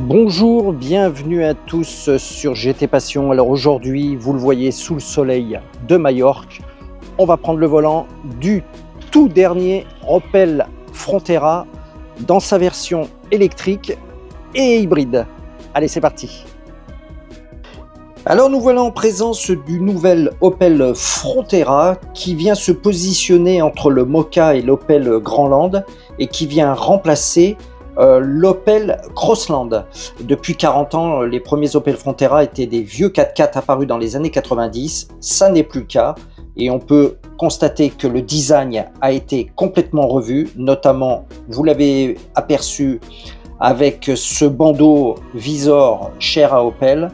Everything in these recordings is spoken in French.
Bonjour, bienvenue à tous sur GT Passion. Alors aujourd'hui, vous le voyez sous le soleil de Majorque, on va prendre le volant du tout dernier Opel Frontera dans sa version électrique et hybride. Allez, c'est parti. Alors nous voilà en présence du nouvel Opel Frontera qui vient se positionner entre le Mokka et l'Opel Grandland et qui vient remplacer l'Opel Crossland. Depuis 40 ans, les premiers Opel Frontera étaient des vieux 4x4 apparus dans les années 90. Ça n'est plus le cas et on peut constater que le design a été complètement revu, notamment, vous l'avez aperçu avec ce bandeau visor cher à Opel,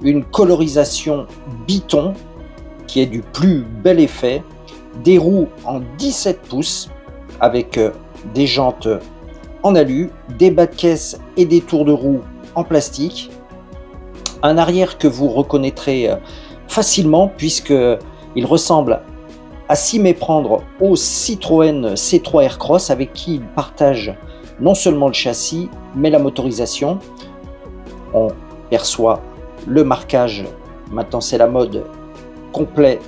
une colorisation biton qui est du plus bel effet, des roues en 17 pouces avec des jantes en alu, des bas de caisse et des tours de roue en plastique, un arrière que vous reconnaîtrez facilement puisqu'il ressemble à s'y méprendre au Citroën C3 Aircross avec qui il partage non seulement le châssis mais la motorisation. On perçoit le marquage, maintenant c'est la mode, complet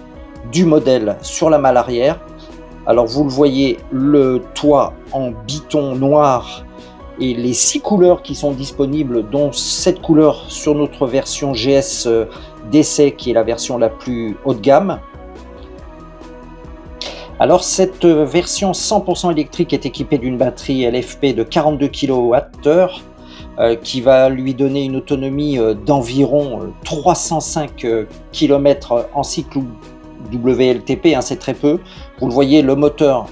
du modèle sur la malle arrière. Alors vous le voyez, le toit en biton noir et les 6 couleurs qui sont disponibles, dont cette couleur sur notre version GS d'essai qui est la version la plus haut de gamme. Alors cette version 100% électrique est équipée d'une batterie LFP de 42 kWh qui va lui donner une autonomie d'environ 305 km en cycle WLTP, c'est très peu. Vous le voyez, le moteur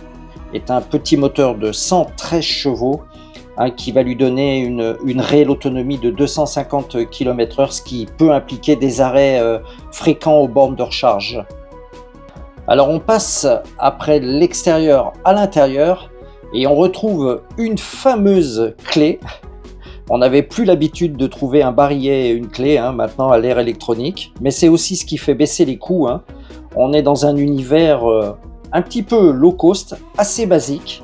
est un petit moteur de 113 chevaux qui va lui donner une réelle autonomie de 250 km/h, ce qui peut impliquer des arrêts fréquents aux bornes de recharge. Alors on passe après l'extérieur à l'intérieur et on retrouve une fameuse clé. On n'avait plus l'habitude de trouver un barillet et une clé maintenant à l'ère électronique, mais c'est aussi ce qui fait baisser les coûts. On est dans un univers un petit peu low cost, assez basique.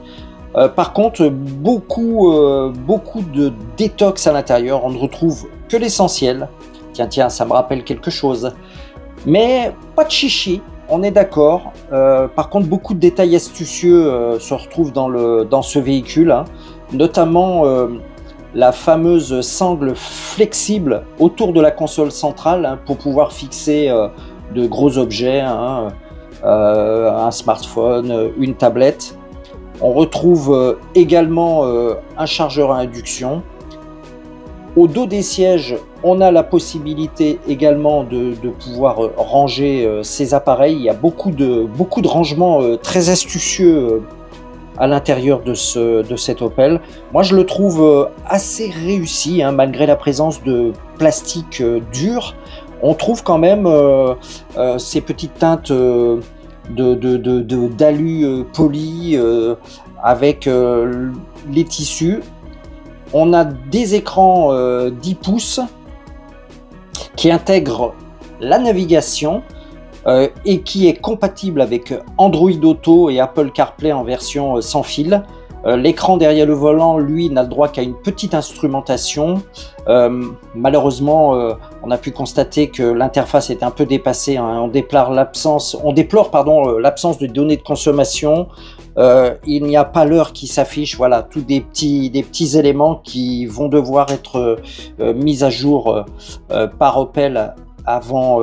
Par contre, beaucoup de détox à l'intérieur. On ne retrouve que l'essentiel. Tiens, ça me rappelle quelque chose. Mais pas de chichi, on est d'accord. Par contre, beaucoup de détails astucieux se retrouvent dans ce véhicule, notamment la fameuse sangle flexible autour de la console centrale pour pouvoir fixer de gros objets, un smartphone, une tablette. On retrouve également un chargeur à induction. Au dos des sièges, on a la possibilité également de pouvoir ranger ces appareils. Il y a beaucoup de rangements très astucieux à l'intérieur de cet Opel. Moi je le trouve assez réussi, malgré la présence de plastique dur. On trouve quand même ces petites teintes d'alu poli avec les tissus. On a des écrans 10 pouces qui intègrent la navigation et qui est compatible avec Android Auto et Apple CarPlay en version sans fil. L'écran derrière le volant, lui, n'a le droit qu'à une petite instrumentation. Malheureusement, on a pu constater que l'interface est un peu dépassée. On déplore l'absence de données de consommation. Il n'y a pas l'heure qui s'affiche. Voilà, tous des petits éléments qui vont devoir être mis à jour par Opel avant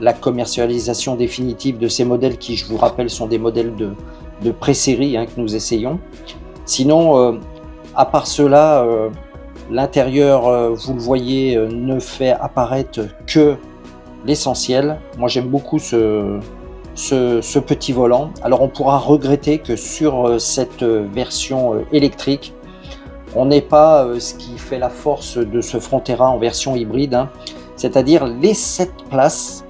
la commercialisation définitive de ces modèles qui, je vous rappelle, sont des modèles de pré-série que nous essayons. Sinon, à part cela, l'intérieur, vous le voyez, ne fait apparaître que l'essentiel. Moi, j'aime beaucoup ce petit volant. Alors, on pourra regretter que sur cette version électrique, on n'ait pas ce qui fait la force de ce Frontera en version hybride, c'est-à-dire les 7 places.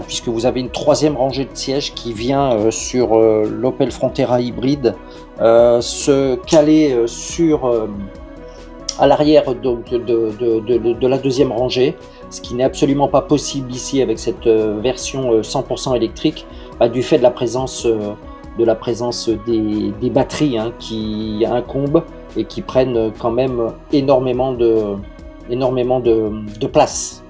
Puisque vous avez une 3e rangée de sièges qui vient sur l'Opel Frontera hybride se caler à l'arrière de la 2e rangée, ce qui n'est absolument pas possible ici avec cette version 100% électrique, du fait de la présence des batteries qui incombent et qui prennent quand même énormément de place.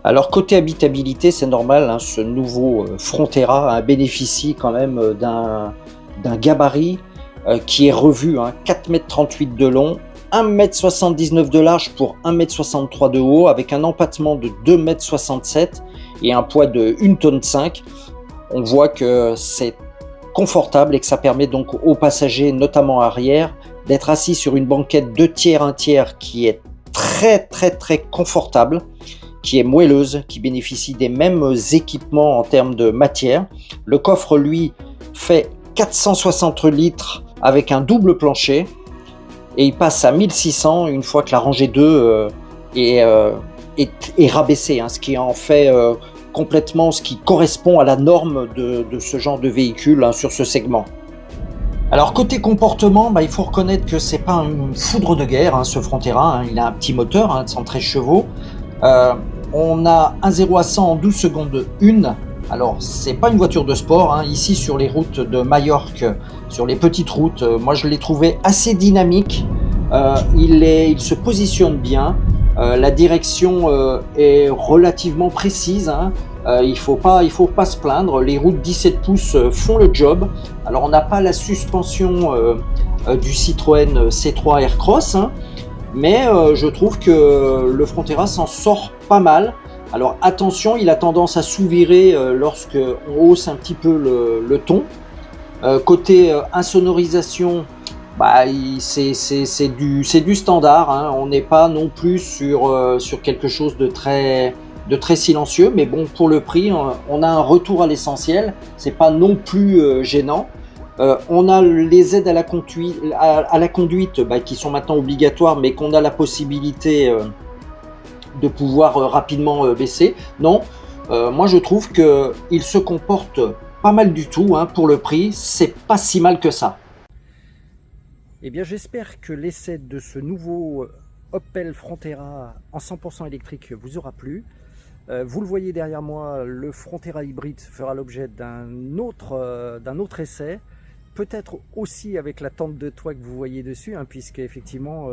Alors côté habitabilité, c'est normal, hein, ce nouveau Frontera bénéficie quand même d'un gabarit qui est revu, hein, 4,38 m de long, 1,79 m de large pour 1,63 m de haut, avec un empattement de 2,67 m et un poids de 1,5 tonne. On voit que c'est confortable et que ça permet donc aux passagers, notamment arrière, d'être assis sur une banquette 2 tiers, 1 tiers qui est très confortable, qui est moelleuse, qui bénéficie des mêmes équipements en termes de matière. Le coffre, lui, fait 460 litres avec un double plancher et il passe à 1600 une fois que la rangée 2 est rabaissée, hein, ce qui en fait complètement ce qui correspond à la norme de ce genre de véhicule, hein, sur ce segment. Alors côté comportement, il faut reconnaître que c'est pas une foudre de guerre, hein, ce Frontera, hein, il a un petit moteur, hein, de 113 chevaux. On a un 0 à 100 en 12 secondes 1. Alors c'est pas une voiture de sport, hein. Ici sur les routes de Majorque, sur les petites routes, moi je l'ai trouvé assez dynamique. Il se positionne bien. La direction est relativement précise, hein. Il faut pas se plaindre. Les routes 17 pouces font le job. Alors on n'a pas la suspension du Citroën C3 Aircross, hein, mais je trouve que le Frontera s'en sort pas mal. Alors attention, il a tendance à sous-virer lorsque on hausse un petit peu le ton. Côté insonorisation, c'est du standard, hein. On n'est pas non plus sur quelque chose de très silencieux, mais bon, pour le prix, on a un retour à l'essentiel. C'est pas non plus gênant. On a les aides à la conduite, qui sont maintenant obligatoires, mais qu'on a la possibilité de pouvoir rapidement baisser. Non, moi je trouve qu'il se comporte pas mal du tout, hein, pour le prix, c'est pas si mal que ça. Eh bien j'espère que l'essai de ce nouveau Opel Frontera en 100% électrique vous aura plu. Vous le voyez derrière moi, le Frontera hybride fera l'objet d'un autre essai, peut-être aussi avec la tente de toit que vous voyez dessus, hein, puisque effectivement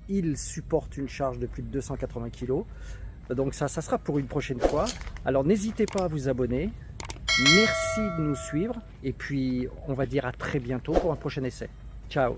il supporte une charge de plus de 280 kg. Donc ça sera pour une prochaine fois. Alors n'hésitez pas à vous abonner. Merci de nous suivre et puis on va dire à très bientôt pour un prochain essai. Ciao!